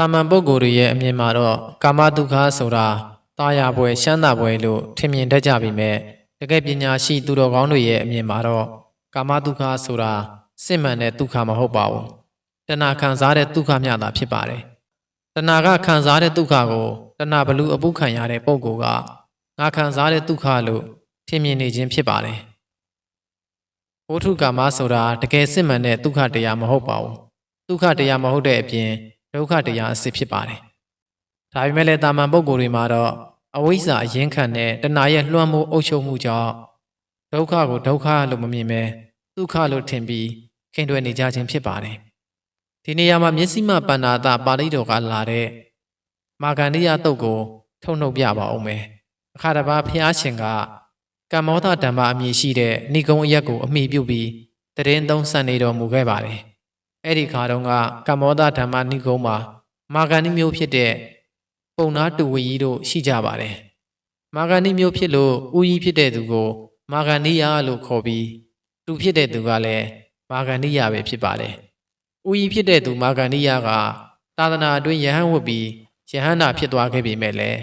တာမန်ပုဂ္ဂိုလ်တွေရဲ့အမြင်မှာတော့ကာမတုခဆိုတာတာယာပွဲရှမ်းသာပွဲလို့ထင်မြင်တတ်ကြပေမဲ့တကယ်ပညာရှိသူတော်ကောင်းတွေရဲ့အမြင်မှာတော့ကာမတုခဆိုတာစစ်မှန်တဲ့ဒုက္ခမဟုတ်ပါဘူးတဏှာခံစားတဲ့ဒုက္ခမျှသာဖြစ်ပါတယ်တဏှာကခံစားတဲ့ဒုက္ခကိုတဏှာဘလူအပုခံရတဲ့ပုဂ္ဂိုလ်ကငါခံစားတဲ့ဒုက္ခလို့ထင်မြင်နေခြင်းဖြစ်ပါတယ်ဝဋ္ထုကာမဆိုတာတကယ်စစ်မှန်တဲ့ဒုက္ခတရားမဟုတ်ပါဘူးဒုက္ခတရားမဟုတ်တဲ့အပြင်ဒုက္ခတရားအစစ်ဖြစ်ပါတယ်။ဒါပေမဲ့လည်းတာမန်ပုဂ္ဂိုလ်တွေမှာတော့အဝိဇ္ဇာအရင်ခံတဲ့တဏှာရဲ့လွှမ်းမိုးအုပ်ချုပ်မှုကြောင့်ဒုက္ခကိုဒုက္ခလို့မမြင်ပဲဒုက္ခလို့ထင်ပြီးခင်တွယ်နေကြခြင်းဖြစ်ပါတယ်။ဒီနေရာမှာမျက်စိမှပဏ္ဏာတပါဠိတော်ကလာတဲ့မာဂန္ဓိယတုတ်ကိုထုတ်နှုတ်ပြပါအောင်မယ်။အခါတစ်ပါးဘုရားရှင်ကကမ္မောဒဓမ္မအမည်ရှိတဲ့ဏိဂုံးအရက်ကိုအမိပြုပြီးတရင်သုံးဆန်နေတော်မူခဲ့ပါတယ်။အဲ့ဒီခါတုန်းကကမ္မောဒဓမ္မဏိဂုံးမှာမာဂန္ဓိမျိုးဖြစ်တဲ့ပုံနာတူဝီကြီးတို့ရှိကြပါတယ်။မာဂန္ဓိမျိုးဖြစ်လို့ဦးကြီးဖြစ်တဲ့သူကိုမာဂန္ဓိယလို့ခေါ်ပြီးတူဖြစ်တဲ့သူကလည်းမာဂန္ဓိယပဲဖြစ်ပါတယ်။ဦးကြီးဖြစ်တဲ့သူမာဂန္ဓိယကသာသနာအတွင်းယဟန်ဝတ်ပြီးယဟန္တာဖြစ်သွားခဲ့ပေမဲ့လည်း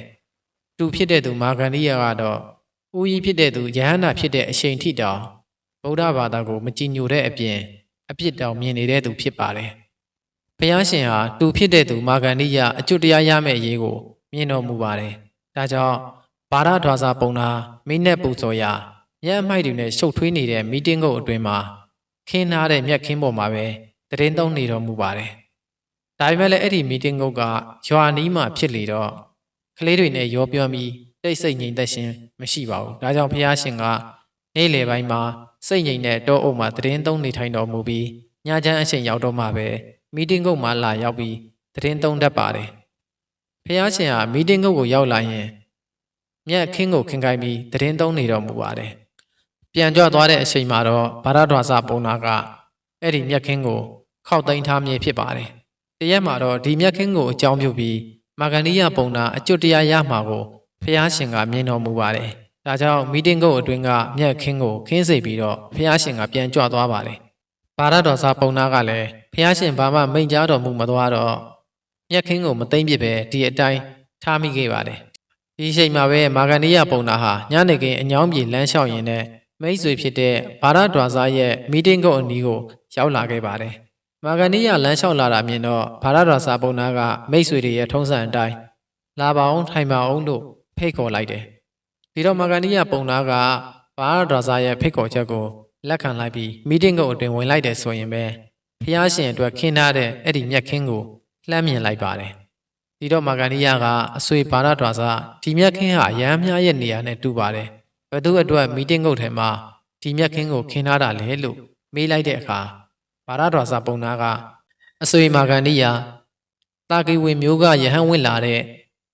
တူဖြစ်တဲ့သူမာဂန္ဓိယကတော့ဦးကြီးဖြစ်တဲ့သူယဟန္တာဖြစ်တဲ့အချိန်ထိတောင်ဗုဒ္ဓဘာသာကိုမကြည်ညိုတဲ့အပြင်အပြစ်တောင်မြင်နေတဲ့သူဖြစ်ပါတယ်။ဘုရားရှင်ဟာတူဖြစ်တဲ့သူမာဂန္ဓိယအကျွတ်တရားရမယ့်အရေးကိုမြင်တော်မူပါတယ်။ဒါကြောင့်ဘာရဒွါစာပုံနာမိနဲ့ပူဇော်ရာမြတ်အမိုက်တွေနဲ့ရှုပ်ထွေးနေတဲ့မီတင်းကုတ်အတွင်းမှာခင်းထားတဲ့မြက်ခင်းပေါ်မှာပဲတရင်သုံးနေတော်မူပါတယ်။ဒါပေမဲ့လည်းအဲ့ဒီမီတင်းကုတ်ကရွာနီးမှာဖြစ်လေတော့ကလေးတွေနဲ့ရောပြောပြီးတိတ်ဆိတ်ငြိမ်သက်ခြင်းမရှိပါဘူး။ဒါကြောင့်ဘုရားရှင်ကနေ့လယ်ပိုင်းမှာစိတ်ငြိမ်တဲ့တောအုပ်မှာတရင်သုံးနေထိုင်တော်မူပြီးညချမ်းအချိန်ရောက်တော့မှပဲမီတင်းကုတ်မှာလာရောက်ပြီးတရင်သုံးတတ်ပါတယ်။ဘုရားရှင်ဟာမီတင်းကုတ်ကိုရောက်လာရင်မြတ်ခင်းကိုခင်ကိုင်းပြီးတရင်သုံးနေတော်မူပါတယ်။ပြန်ကြွသွားတဲ့အချိန်မှာတော့ဘာရဒွါစပုံနာကအဲ့ဒီမြတ်ခင်းကိုခောက်သိမ်းထားမည်ဖြစ်ပါတယ်။တရက်မှာတော့ဒီမြတ်ခင်းကိုအကြောင်းပြုပြီးမာဂန္ဓိယပုံနာအကျွတ်တရားရမှာကိုဘုရားရှင်ကမြင်တော်မူပါတယ်။ဒါကြောင့်မီတင်းကုတ်အတွင်းကမြတ်ခင်းကိုခင်းစိတ်ပြီးတော့ဘုရားရှင်ကပြန်ကြွသွားပါတယ်။ဘာရဒွါစပုံနာကလည်းဘုရားရှင်ဘာမှမိန့်ကြားတော်မူမသွားတော့မြက်ခင်းကိုမသိမ့်ပြစ်ပဲဒီအတိုင်းထားမိခဲ့ပါတယ်ဒီအချိန်မှာပဲမာဂန္ဓိယပုံနာဟာညနေခင်းအညောင်းပြေလမ်းလျှောက်ရင်းနဲ့မိတ်ဆွေဖြစ်တဲ့ဘာရဒွါစာရဲ့မီတင်းကုတ်အနီးကိုရောက်လာခဲ့ပါတယ်မာဂန္ဓိယလမ်းလျှောက်လာတာမြင်တော့ဘာရဒွါစာပုံနာကမိတ်ဆွေတွေရဲ့ထုံးစံအတိုင်းလာပါအောင်ထိုင်ပါအောင်လို့ဖိတ်ခေါ်လိုက်တယ်ဒီတော့မာဂန္ဓိယပုံနာကဘာရဒွါစာရဲ့ဖိတ်ခေါ်ချက်ကိုလက်ခံလိုက်ပြီးမီတင်းကုတ်အတွင်ဝင်လိုက်တယ်ဆိုရင်ပဲဘုရားရှင်အတွက်ခင်းထားတဲ့အဲ့ဒီမြက်ခင်းကိုလှမ်းမြင်လိုက်ပါတယ်ဒီတော့မာဂန္ဓိယကအဆွေဘာရဒွါစာဒီမြက်ခင်းဟာရဟန်းများရဲ့နေရာနဲ့တူပါတယ်ဘသူအတွက်မီတင်းကုတ်ထဲမှာဒီမြက်ခင်းကိုခင်းထားတာလေလို့မေးလိုက်တဲ့အခါဘာရဒွါစာပုံနာကအဆွေမာဂန္ဓိယတာကိဝေမျိုးကယဟန်ဝင်လာတဲ့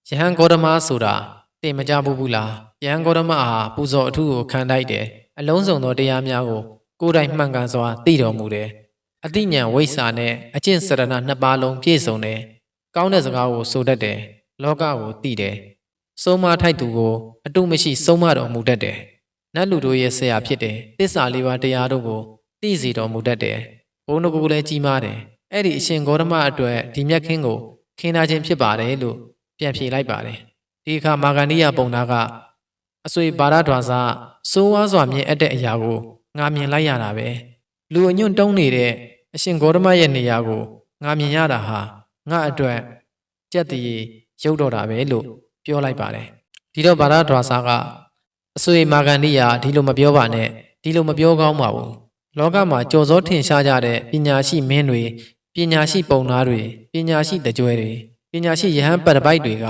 ယဟန်ဂေါတမဆိုတာတင်မကြဘူးလားယဟန်ဂေါတမဟာပူဇော်အထုကိုခံတိုက်တယ်အလုံးစုံသောတရားများကိုကိုယ်တိုင်မှန်ကန်စွာသိတော်မူတယ်အတိညာဝိစာနဲ့အကျင့်စရဏနှစ်ပါးလုံးပြည့်စုံတယ်ကောင်းတဲ့စကားကိုဆိုတတ်တယ်လောကကိုသိတယ်ဆုံးမထိုက်သူကိုအတုမရှိဆုံးမတော်မူတတ်တယ်နတ်လူတို့ရဲ့ဆရာဖြစ်တယ်သစ္စာလေးပါးတရားတို့ကိုသိစေတော်မူတတ်တယ်ဘုန်းတော်ကိုလည်းကြီးမားတယ်အဲ့ဒီအရှင်ဂေါတမအတွက်ဒီမြတ်ခင်းကိုခင်းထားခြင်းဖြစ်ပါတယ်လို့ပြန်ဖြေလိုက်ပါတယ်ဒီအခါမာဂန္ဓိယပုံနာကအဆွေဘာရဒွါစာစိုးဝါးစွာမြင်အပ်တဲ့အရာကိုငါမြင်လိုက်ရတာပဲလူအညွန့်တုံးနေတဲ့အရှင်ဂေါတမရဲ့နေရာကိုငါမြင်ရတာဟာငါအတွက်ကြက်တည်ရုပ်တော်တာပဲလို့ပြောလိုက်ပါတယ်ဒီတော့ဘာရဒွါစာကအဆွေမာဂန္ဓိယဒီလိုမပြောပါနဲ့ဒီလိုမပြောကောင်းပါဘူးလောကမှာကြော်စောထင်ရှားကြတဲ့ပညာရှိမင်းတွေပညာရှိပုံနာတွေပညာရှိတကြွယ်တွေပညာရှိယဟန်ပတပိုက်တွေက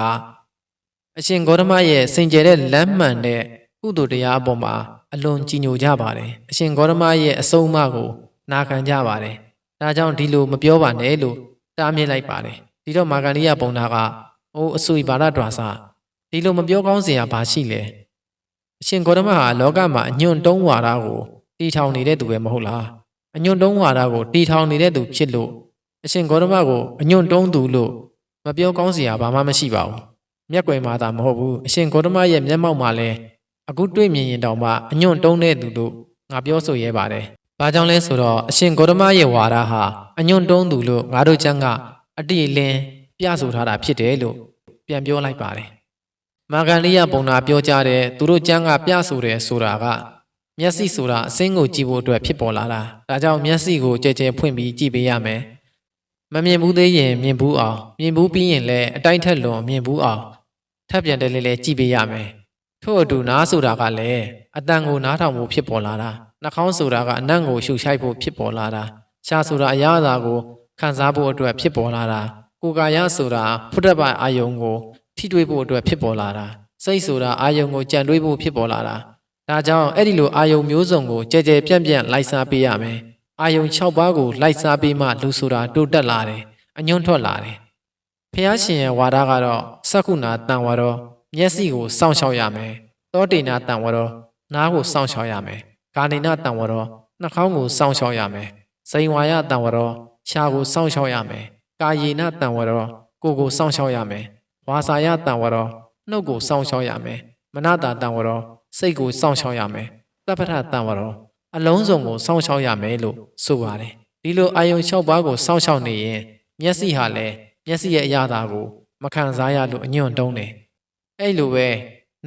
အရှင်ဂေါတမရဲ့စင်ကြယ်တဲ့လမ်းမှန်တဲ့ကုသိုလ်တရားအပေါ်မှာအလွန်ကြည်ညိုကြပါတယ်အရှင်ဂေါတမရဲ့အဆုံးအမကိုနာခံကြပါတယ်ဒါကြောင့်ဒီလိုမပြောပါနဲ့လို့တားမြစ်လိုက်ပါတယ်ဒီတော့မာဂန္ဓိယပုံနာကအိုးအဆွေဘာရဒွါစာဒီလိုမပြောကောင်းစရာဘာရှိလဲအရှင်ဂေါတမဟာလောကမှာအညွန့်တုံးဝါဒကိုတီထောင်နေတဲ့သူပဲမဟုတ်လားအညွန့်တုံးဝါဒကိုတီထောင်နေတဲ့သူဖြစ်လို့အရှင်ဂေါတမကိုအညွန့်တုံးသူလို့မပြောကောင်းစရာဘာမှမရှိပါဘူးမျက်ကွယ်မှာသာမဟုတ်ဘူးအရှင်ဂေါတမရဲ့မျက်မှောက်မှာလည်းအခုတွေ့မြင်ရင်တောင်မှအညွန့်တုံးတဲ့သူလို့ငါပြောဆိုရဲပါတယ်ဘာကြောင့်လဲဆိုတော့အရှင်ဂေါတမရဲ့ဝါဒဟာအညွန့်တုံးသူလို့ငါတို့ကျမ်းကအတိအလင်း ပြဆိုထားတာဖြစ်တယ်လို့ပြန်ပြောလိုက်ပါတယ်မာဂန္ဓိယပုံနာပြောကြတဲ့သူတို့ကျမ်းကပြဆိုတယ်ဆိုတာကမျက်စိဆိုတာအစင်းကိုကြည့်ဖို့အတွက်ဖြစ်ပေါ်လာတာဒါကြောင့်မျက်စိကိုကြဲကြဲဖွင့်ပြီးကြည့်ပေးရမယ်မမြင်ဘူးသေးရင်မြင်ဘူးအောင်မြင်ဘူးပြီးရင်လည်းအတိုင်းထက်လွန်မြင်ဘူးအောင်ထပ်ပြန်တယ်လေကြည့်ပေးရမယ်ထို့အတူနားဆိုတာကလည်းအတန်ကိုနားထောင်ဖို့ဖြစ်ပေါ်လာတာနှာခေါင်းဆိုတာကအနံ့ကိုရှုရှိုက်ဖို့ဖြစ်ပေါ်လာတာရှားဆိုတာအရာအသာကိုခံစားဖို့အတွက်ဖြစ်ပေါ်လာတာကိုယ်ကာယဆိုတာဖုဒ္ဓဘာအာယုံကိုထိတွေ့ဖို့အတွက်ဖြစ်ပေါ်လာတာစိတ်ဆိုတာအာယုံကိုကြံတွေးဖို့ဖြစ်ပေါ်လာတာဒါကြောင့်အဲ့ဒီလိုအာယုံမျိုးစုံကိုကြဲကြဲပြန့်ပြန့်လိုက်စားပေးရမယ်အာယုံ6ပါးကိုလိုက်စားပေးမှလူဆိုတာတိုးတက်လာတယ်အညွန့်ထွက်လာတယ်ဖះရှင်ရဲ့ဝါဒကတော့စက္ခုနာတန်ဝရောမျက်စိကိုစောင့်ရှောက်ရမယ်သောတေနာတန်ဝရောနားကိုစောင့်ရှောက်ရမယ်ဂာနိနာတန်ဝရောနှာခေါင်းကိုစောင့်ရှောက်ရမယ်ဇိန်ဝါယတန်ဝရောရှားကိုစောင့်ရှောက်ရမယ်ကာယေနတန်ဝရောကိုယ်ကိုစောင့်ရှောက်ရမယ်ဝါစာယတန်ဝရောနှုတ်ကိုစောင့်ရှောက်ရမယ်မနတာတန်ဝရောစိတ်ကိုစောင့်ရှောက်ရမယ်သဗ္ဗထတန်ဝရောအလုံးစုံကိုစောင့်ရှောက်ရမယ်လို့ဆိုပါတယ်ဒီလိုအာယုံ6ပါးကိုစောင့်ရှောက်နေရင်မျက်စိဟာလည်းမျက်စိရဲ့အရာသာကိုမခံစားရလို့အညွန့်တုံးတယ်အဲ့လိုပဲ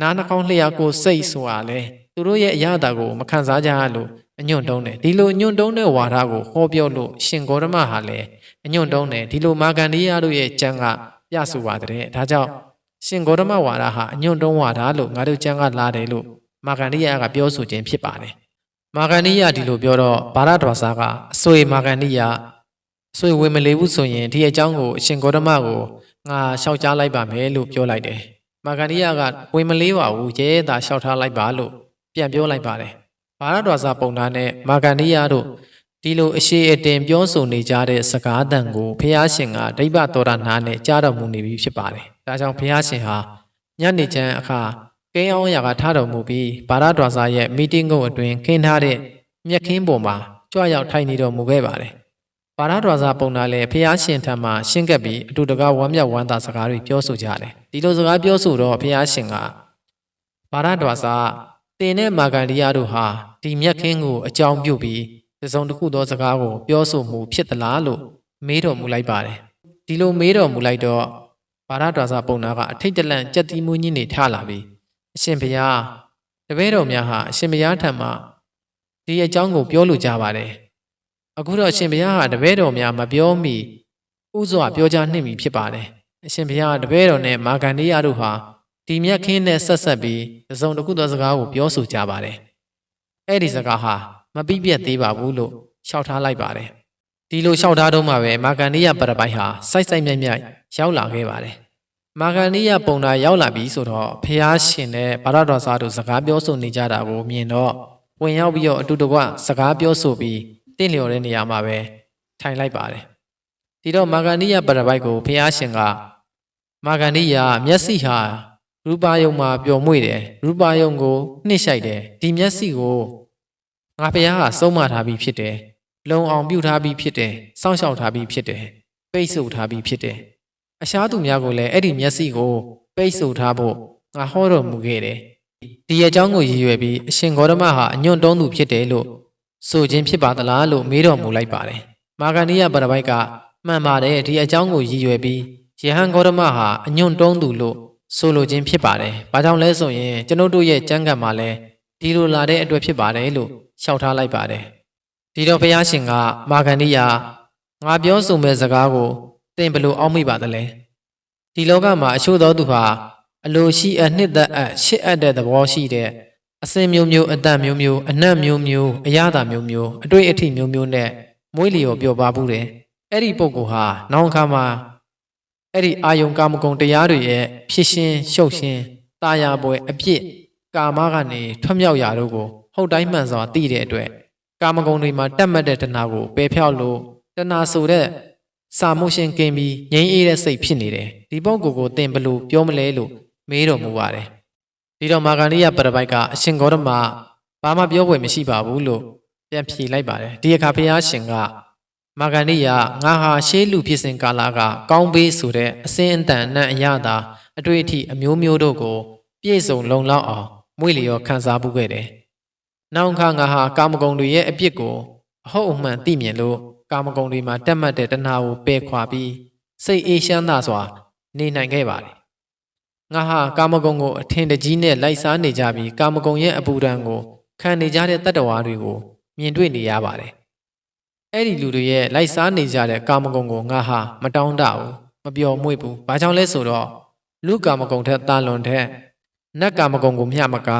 နားနှာခေါင်းလျှာကိုစိတ်ဆိုတာလေသူတို့ရဲ့အရာသာကိုမခံစားကြရလို့အညွန့်တုံးတယ်ဒီလိုအညွန့်တုံးတဲ့ဝါဒကိုဟောပြောလို့ရှင်ဂေါတမဟာလည်းအညွန့်တုံးတယ်ဒီလိုမာဂန္ဒီယတို့ရဲ့ကျမ်းကပြဆိုပါတယ်ဒါကြောင့်ရှင်ဂေါတမဝါဒဟာအညွန့်တုံးဝါဒလို့ငါတို့ကျမ်းကလာတယ်လို့မာဂန္ဒီယကပြောဆိုခြင်းဖြစ်ပါတယ်မာဂန္ဒီယဒီလိုပြောတော့ဘာရဒဝါစာကအဆွေမာဂန္ဒီယအဆွေဝင်မလေးဘူးဆိုရင်ဒီအကြောင်းကိုအရှင်ဂေါတမကိုငါလျှောက်ကြားလိုက်ပါမယ်လို့ပြောလိုက်တယ်မာဂန္ဒီယကဝင်မလေးပါဘူးရဲရဲသာလျှောက်ထားလိုက်ပါလို့ပြန်ပြောလိုက်ပါတယ်ဘာရဒဝါစာပုံနာနဲ့မာဂန္ဒီယတို့ဒီလိုအရှိအတင်ပြောဆိုနေကြတဲ့စကားသံကိုဖះရှင်ကဒိဗ္ဗသောရနာနဲ့ကြားတော်မူနေပြီဖြစ်ပါတယ်ဒါကြောင့်ဖះရှင်ဟာညနေချမ်းအခါကိန်းအောင်ရာကထားတော်မူပြီးဘာရဒဝါစာရဲ့မီတင်းကုန်းအတွင်းခင်းထားတဲ့မြက်ခင်းပေါ်မှာကြွရောက်ထိုင်နေတော်မူခဲ့ပါတယ်ဘာရဒဝါစာပုံနာလည်းဖះရှင်ထံမှာရှင်းကပ်ပြီးအတူတကားဝမ်းမြောက်ဝမ်းသာစကားတွေပြောဆိုကြတယ်ဒီလိုစကားပြောဆိုတော့ဖះရှင်ကဘာရဒဝါစာတင်နဲ့မာဂန္ဒီယတို့ဟာဒီမြက်ခင်းကိုအကြောင်းပြုပြီးတစ်စုံတစ်ခုသောစကားကိုပြောဆိုမှုဖြစ်သလားလို့မေးတော်မူလိုက်ပါတယ်ဒီလိုမေးတော်မူလိုက်တော့ဘာရဒဝါစာပုံနာကအထိတ်တလန့်ကြက်တီးမွေးညင်းနေထလာပြီးအရှင်ဘုရားတပည့်တော်များဟာအရှင်ဘုရားထံမှာဒီအကြောင်းကိုပြောလိုကြပါတယ်အခုတော့အရှင်ဘုရားဟာတပည့်တော်များမပြောမီဥစွာပြောကြားနှင့်ပြီဖြစ်ပါတယ်အရှင်ဘုရားတပည့်တော်နဲ့မာဂန္ဒီယတို့ဟာဒီမြက်ခင်းနဲ့ဆက်ဆက်ပြီးတစ်စုံတစ်ခုသောစကားကိုပြောဆိုကြပါတယ်အဲ့ဒီစကားဟာမပြီးပြတ်သေးပါဘူးလို့လျှောက်ထားလိုက်ပါတယ်ဒီလိုလျှောက်ထားတော့မှပဲမာဂန္ဒီယပရပိုက်ဟာစိုက်စိုက်မြိုက်မြိုက်ရောက်လာခဲ့ပါတယ်မာဂန္ဒီယပုံနာရောက်လာပြီဆိုတော့ဖះရှင်နဲ့ဘာရဒဝါစာတို့စကားပြောဆိုနေကြတာကိုမြင်တော့ဝင်ရောက်ပြီးတော့အတူတကွစကားပြောဆိုပြီးတင့်လျော်တဲ့နေရာမှာပဲထိုင်လိုက်ပါတယ်ဒီတော့မာဂန္ဒီယပရပိုက်ကိုဖះရှင်ကမာဂန္ဒီယမျက်စိဟာရူပယုံမှာပျော်မွေ့တယ်ရူပယုံကိုနှိမ့်ဆိုင်တယ်ဒီမျက်စိကိုငါဖះကဆုံးမထားပြီးဖြစ်တယ်လုံအောင်ပြုထားပြီးဖြစ်တယ်စောင့်ရှောက်ထားပြီးဖြစ်တယ်ပိတ်ဆို့ထားပြီးဖြစ်တယ်အရှားသူများကိုလည်းအဲ့ဒီမျက်စိကိုပိတ်ဆို့ထားဖို့ငါဟောတော်မူခဲ့တယ်ဒီအကြောင်းကိုရည်ရွယ်ပြီးအရှင်ဂေါတမဟာအညွန့်တုံးသူဖြစ်တယ်လို့ဆိုခြင်းဖြစ်ပါသလားလို့မေးတော်မူလိုက်ပါတယ်မာဂန္ဒီယပရပိုက်ကမှန်ပါတယ်ဒီအကြောင်းကိုရည်ရွယ်ပြီးယဟန်ဂေါတမဟာအညွန့်တုံးသူလို့ဆိုလိုခြင်းဖြစ်ပါတယ်ဘာကြောင့်လဲဆိုရင်ကျွန်ုပ်တို့ရဲ့ကျမ်းဂန်မှာလည်းဒီလိုလာတဲ့အတွက်ဖြစ်ပါတယ်လို့လျှောက်ထားလိုက်ပါတယ်ဒီတော့ဘုရားရှင်ကမာဂန္ဒီယငါပြောဆိုမဲ့စကားကိုသင်ဘယ်လိုအောက်မိပါသလဲဒီလောကမှာအချို့သောသူဟာအလိုရှိအနှစ်သက်အပ်ရှစ်အပ်တဲ့သဘောရှိတဲ့အစင်မျိုးမျိုးအတန်မျိုးမျိုးအနတ်မျိုးမျိုးအရသာမျိုးမျိုးအတွေ့အထိမျိုးမျိုးနဲ့မွေးလျော်ပျော်ပါဘူးတယ်အဲ့ဒီပုဂ္ဂိုလ်ဟာနောင်ခါမှာအဲ့ဒီအာယုံကာမဂုဏ်တရားတွေရဲ့ဖြစ်ရှင်းရှုပ်ရှင်းတာယာပွဲအပြစ်ကာမကနေထွတ်မြောက်ရာတို့ကိုဟုတ်တိုင်းမှန်စွာသိတဲ့အတွက်ကာမဂုဏ်တွေမှာတက်မှတ်တဲ့တဏှာကိုပယ်ဖျောက်လို့တဏှာဆိုတဲ့စာမို့ရှင်ကင်းပြီးငြိမ်းအေးတဲ့စိတ်ဖြစ်နေတယ်ဒီပုဂ္ဂိုလ်ကိုသင်ဘယ်လိုပြောမလဲလို့မေးတော်မူပါတယ်ဒီတော့မာဂန္ဒီယပရပိုက်ကအရှင်ဂေါတမဘာမှပြောဖွယ်မရှိပါဘူးလို့ပြန်ဖြေလိုက်ပါတယ်ဒီအခါဘုရားရှင်ကမာဂန္ဒီယငါဟာရှေးလူဖြစ်စဉ်ကာလကကောင်းပေးဆိုတဲ့အစင်းအတန်နဲ့အရသာအတွေ့အထိအမျိုးမျိုးတို့ကိုပြည့်စုံလုံလောက်အောင်မွေ့လျော်ခံစားမှုခဲ့တယ်နောင်ခါငါဟာကာမဂုဏ်တွေရဲ့အပြစ်ကိုအဟုတ်အမှန်သိမြင်လို့ကာမဂုဏ်တွေမှာတက်မှတ်တဲ့တဏှာကိုပယ်ခွာပြီး စိတ်အေးချမ်းသာစွာနေနိုင်ခဲ့ပါတယ်ငါဟာကာမဂုဏ်ကိုအထင်တကြီးနဲ့လိုက်စားနေကြပြီးကာမဂုဏ်ရဲ့အပူဒဏ်ကိုခံနေကြတဲ့တတ္တဝါတွေကိုမြင်တွေ့နေရပါတယ်အဲ့ဒီလူတွေရဲ့လိုက်စားနေကြတဲ့ကာမဂုဏ်ကိုငါဟာမတောင်းတဘူးမပျော်မွေ့ဘူးဘာကြောင့်လဲဆိုတော့လူကာမဂုဏ်ထက်တာလွန်တဲ့နတ်ကာမဂုဏ်ကိုမျှမက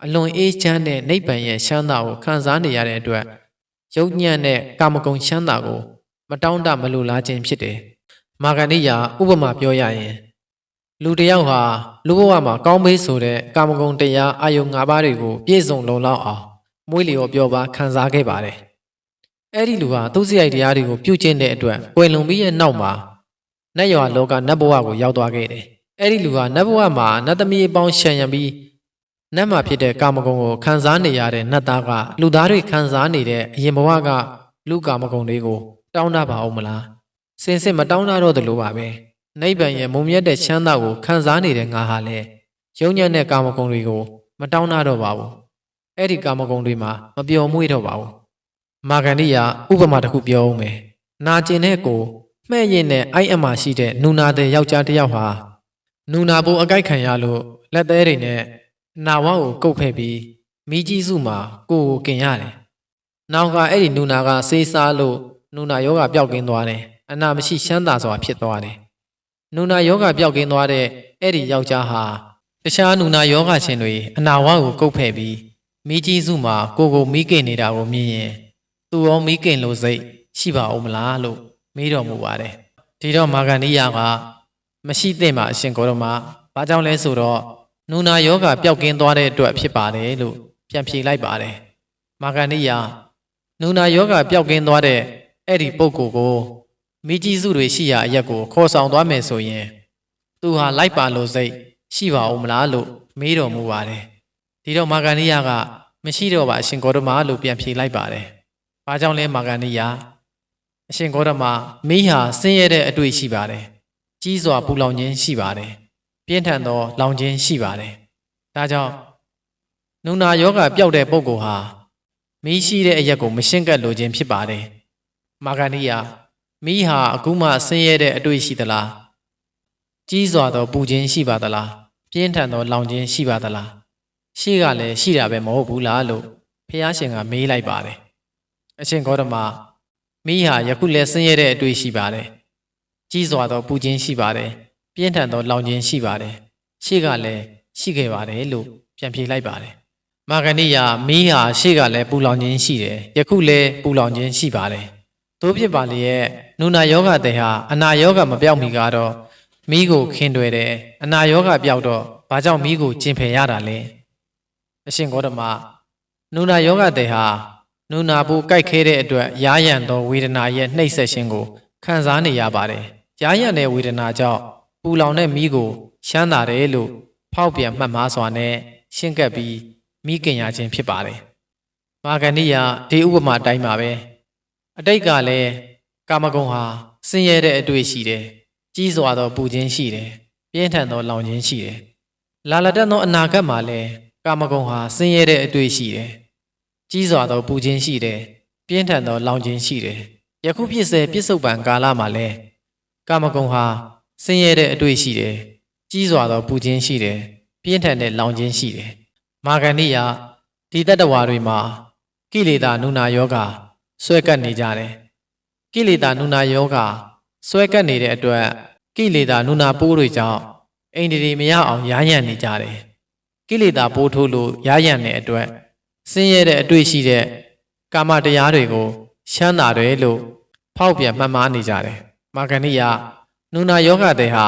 အလွန်အေးချမ်းတဲ့နိဗ္ဗာန်ရဲ့ချမ်းသာကိုခံစားနေရတဲ့အတွက်ယုတ်ညံ့တဲ့ကာမဂုဏ်ချမ်းသာကိုမတောင်းတမလိုလားခြင်းဖြစ်တယ်မာဂန္ဓိယဥပမာပြောရရင်လူတစ်ယောက်ဟာလူဘဝမှာကောင်းမေးဆိုတဲ့ကာမဂုဏ်တရားအာယုံ၅ပါးတွေကိုပြည့်စုံလုံလောက်အောင်မွေးလျော်ပျော်ပါခံစားခဲ့ပါတယ်အဲ့ဒီလူဟာသူစရိုက်တရားတွေကိုပြုကျင့်တဲ့အတွက်ကွယ်လွန်ပြီးရဲ့နောက်မှာနတ်ရွာလောကနတ်ဘဝကိုရောက်သွားခဲ့တယ်အဲ့ဒီလူဟာနတ်ဘဝမှာနတ်သမီးအပေါင်းရှံရံပြီးနတ်မှာဖြစ်တဲ့ကာမဂုဏ်ကိုခံစားနေရတဲ့နတ်သားကလူသားတွေခံစားနေတဲ့အရင်ဘဝကလူကာမဂုဏ်တွေကိုတောင်းတပါအောင်မလားစင်စစ်မတောင်းတတော့သလိုပါပဲနိဗ္ဗာန်ရဲ့မုံမြတ်တဲ့ချမ်းသာကိုခံစားနေတဲ့ငါဟာလည်းယုံညံ့တဲ့ကာမဂုဏ်တွေကိုမတောင်းတတော့ပါဘူးအဲ့ဒီကာမဂုဏ်တွေမှာမပျော်မွေ့တော့ပါဘူးမာဂန္ဓိယဥပမာတစ်ခုပြောအောင်မယ်နာကျင်တဲ့ကိုမှဲ့ရင်နဲ့အိုက်အမရှိတဲ့နူနာတဲ့ယောက်ျားတစ်ယောက်ဟာနူနာဘိုးအကြိုက်ခံရလို့လက်သေးတွေနဲ့နာဝကိုကုတ်ဖဲ့ပြီးမိကြီးစုမှာကိုယ်ကိုกินရတယ်နောက်ကအဲ့ဒီနူနာကဆေးစားလို့နူနာယောဂပျောက်ကင်းသွားတယ်အနာမရှိချမ်းသာစွာဖြစ်သွားတယ်နူနာယောဂပျောက်ကင်းသွားတဲ့အဲ့ဒီယောက်ျားဟာတခြားနူနာယောဂရှင်တွေအနာဝကိုကုတ်ဖဲ့ပြီးမိကြီးစုမှာကိုမိကိနေတာကိုမြင်ရင်သူရောမိကိလို့စိတ်ရှိပါဦးမလားလို့မေးတော်မူပါတယ်ဒီတော့မာဂန္ဓိယကမရှိသင့်ပါအရှင်ဂေါတမဘာကြောင့်လဲဆိုတော့နူနာယောဂပျောက်ကင်းသွားတဲ့အတွက်ဖြစ်ပါတယ်လို့ပြန်ဖြေလိုက်ပါတယ်မာဂန္ဓိယနူနာယောဂပျောက်ကင်းသွားတဲ့အဲ့ဒီပုဂ္ဂိုလ်ကိုမိကြီးစုတွေရှိရာအရက်ကိုခေါ်ဆောင်သွားမယ်ဆိုရင်သူဟာလိုက်ပါလို့စိတ်ရှိပါဦးမလားလို့မေးတော်မူပါတယ်ဒီတော့မာဂန္ဓိယကမရှိတော့ပါအရှင်ဂေါတမလို့ပြန်ဖြေလိုက်ပါတယ်ဘာကြောင့်လဲမာဂန္ဓိယအရှင်ဂေါတမမိဟာဆင်းရဲတဲ့အတွေ့ရှိပါတယ်ကြီးစွာပူလောင်ခြင်းရှိပါတယ်ပြင်းထန်သောလောင်ခြင်းရှိပါတယ်ဒါကြောင့်နုနာယောဂပျောက်တဲ့ပုဂ္ဂိုလ်ဟာမိရှိတဲ့အရက်ကိုမရှင်းကပ်လိုခြင်းဖြစ်ပါတယ်မာဂန္ဓိယမိဟာအခုမှဆင်းရဲတဲ့အတွေ့ရှိသလားကြီးစွာသောပူခြင်းရှိပါသလားပြင်းထန်သောလောင်ခြင်းရှိပါသလားရှေ့ကလည်းရှိတာပဲမဟုတ်ဘူးလားလို့ဖះရှင်ကမေးလိုက်ပါတယ်အရှင်ဂေါတမမိဟာယခုလည်းဆင်းရဲတဲ့အတွေ့ရှိပါတယ်ကြီးစွာသောပူခြင်းရှိပါတယ်ပြင်းထန်သောလောင်ခြင်းရှိပါတယ်ရှေ့ကလည်းရှိခဲ့ပါတယ်လို့ပြန်ဖြေလိုက်ပါတယ်မာဂန္ဓိယမိဟာရှေ့ကလည်းပူလောင်ခြင်းရှိတယ်ယခုလည်းပူလောင်ခြင်းရှိပါတယ်သို့ဖြစ်ပါလေရဲ့နုနာယောဂတဲ့ဟာအနာယောဂမပြောက်မီကတော့မိကိုခင်တွယ်တယ်အနာယောဂပြောက်တော့ဘာကြောင့်မိကိုကျင်ဖယ်ရတာလဲအရှင်ဂေါတမနုနာယောဂတဲ့ဟာနုနာဖို့ကြိုက်ခဲတဲ့အတွက်ရာရံသောဝေဒနာရဲ့နှိပ်စက်ခြင်းကိုခံစားနေရပါတယ်ရာရံတဲ့ဝေဒနာကြောင့်ပူလောင်တဲ့မိကိုရှမ်းသာတယ်လို့ဖောက်ပြန်မှတ်မှားစွာနဲ့ရှင်းကပ်ပြီးမိခင်ရခြင်းဖြစ်ပါတယ်မာဂန္ဓိယဒီဥပမာတိုင်းပါပဲအတိတ်ကလည်းကာမဂုဏ်ဟာဆင်းရဲတဲ့အတွေ့ရှိတယ်ကြီးစွာသောပူခြင်းရှိတယ်ပြင်းထန်သောလောင်ခြင်းရှိတယ်လာလတတ်သောအနာဂတ်မှာလည်းကာမဂုဏ်ဟာဆင်းရဲတဲ့အတွေ့ရှိတယ်ကြီးစွာသောပူခြင်းရှိတယ်ပြင်းထန်သောလောင်ခြင်းရှိတယ်ယခုဖြစ်စေပြစ္ဆုတ်ပံကာလမှာလည်းကာမဂုဏ်ဟာဆင်းရဲတဲ့အတွေ့ရှိတယ်ကြီးစွာသောပူခြင်းရှိတယ်ပြင်းထန်တဲ့လောင်ခြင်းရှိတယ်မာဂန္ဓိယဒီတတ္တဝါတွေမှာကိလေသာနုနာယောဂဆွဲကပ်နေကြတယ်ကိလေသာနုနာယောဂဆွဲကပ်နေတဲ့အတွက်ကိလေသာနုနာပိုးတွေကြောင့်အိန္ဒြေမရအောင်ရားညံ့နေကြတယ်ကိလေသာပိုးထိုးလို့ရားညံ့တဲ့အတွက်ဆင်းရဲတဲ့အတွေ့ရှိတဲ့ကာမတရားတွေကိုရှမ်းသာတယ်လို့ဖောက်ပြန်မှတ်မှားနေကြတယ်မာဂန္ဓိယနုနာယောဂတဲ့ဟာ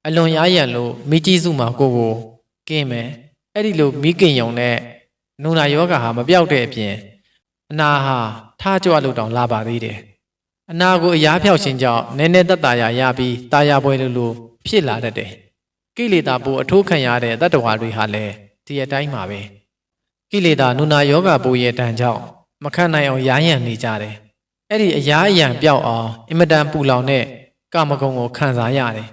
အလွန်ရားညံ့လို့မိကြီးစုမှာကိုကင်းမယ်အဲ့ဒီလိုမိခင်ယုံနဲ့နုနာယောဂဟာမပြောက်တဲ့အပြင်အနာဟာထားကြွလို့တောင်လာပါသေးတယ်အနာကိုအရားဖြောက်ခြင်းကြောင့်နည်းနည်းသက်သာရပြီးတာယာပွဲလိုဖြစ်လာတတ်တယ်ကိလေသာပိုးအထိုးခံရတဲ့တတ္တဝါတွေဟာလည်းဒီအတိုင်းပါပဲကိလေသာနုနာယောဂပိုးရဲ့တန်ကြောင့်မခံနိုင်အောင်ရားရံနေကြတယ်အဲ့ဒီအရားအယံပြောက်အောင်အင်မတန်ပူလောင်တဲ့ကာမဂုဏ်ကိုခံစားရတယ်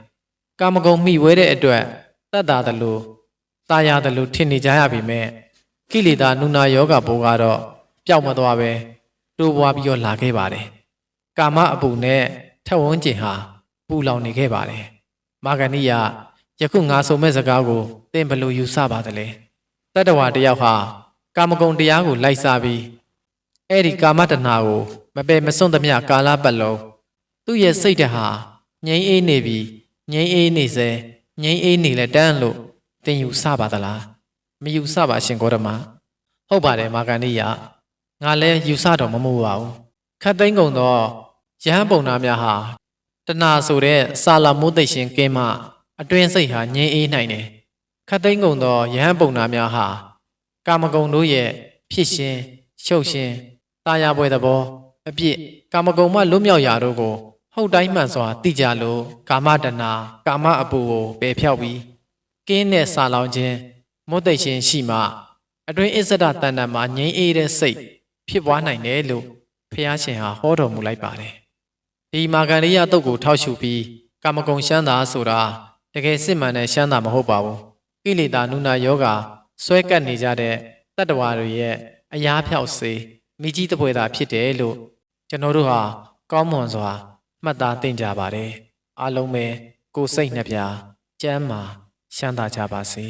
ကာမဂုဏ်မိဝဲတဲ့အတွက်တတ်တာတလို့တာယာတလို့ထင်နေကြရပြီမဲ့ကိလေသာနုနာယောဂပိုးကတော့ပျောက်မသွားပဲတိုးပွားပြီးတော့လာခဲ့ပါတယ်ကာမအပူနဲ့ထက်ဝန်းကျင်ဟာပ ပူလောင်နေခဲ့ပါတယ်မာဂဏိယယခုငါဆိုမဲ့စကားကိုသင်ဘယ်လိုယူဆပါသလဲတတ္တဝါတစ်ယောက်ဟာကာမဂုဏ်တရားကိုလိုက်စားပြီးအဲ့ဒီကာမတဏှာကိုမပယ်မစွန့်သမျှကာလပတ်လုံးသူ့ရဲ့စိတ်ဓာတ်ဟာငြိမ်းအေးနေပြီးငြိမ်းအေးနေစေငြိမ်းအေးနေလဲတန်းလို့သင်ယူဆပါသလားမယူဆပါရှင်ဂေါတမဟုတ်ပါတယ်မာဂဏိယငါလည်းယူဆတော့မမှုပါဘူးခတ်သိမ်းကုန်သောယဟန်ပုံနာများဟာတဏှာဆိုတဲ့စာလမိုးသိပ်ရှင်ကင်းမှအတွင်းစိတ်ဟာငြိမ်းအေးနိုင်တယ်ခတ်သိမ်းကုန်သောယဟန်ပုံနာများဟာကာမဂုဏ်တို့ရဲ့ဖြစ်ရှင်ရှုပ်ရှင်တာယာပွဲသဘောအပြစ်ကာမဂုဏ်မှလွတ်မြောက်ရာတို့ကိုဟုတ်တိုင်းမှန်စွာသိကြလို့ကာမတဏှာကာမအပူကိုပယ်ဖျောက်ပြီးကင်းတဲ့စာလောင်ခြင်းမိုးသိပ်ရှင်ရှိမှအတွင်းအစ္ဆဒတန်တန်မှာငြိမ်းအေးတဲ့စိတ်ဖြစ်ပွားနိုင်တယ်လို့ဖျားရှင်ဟာဟောတော်မူလိုက်ပါတယ်ဒီမာဂဏိယတုတ်ကိုထောက်ရှုပြီးကာမဂုဏ်ရှမ်းသာဆိုတာတကယ်စစ်မှန်တဲ့ရှမ်းသာမဟုတ်ပါဘူးကိလေသာနုနာယောဂဆွဲကပ်နေကြတဲ့တတ္တဝါတွေရဲ့အရာဖြောက်စေမိကြီးတပွဲသာဖြစ်တယ်လို့ကျွန်တော်တို့ဟာကောင်းမွန်စွာမှတ်သားသင်ကြပါတယ်အားလုံးပဲကိုယ်စိတ်နှပြကျမ်းမာရှမ်းသာကြပါစေ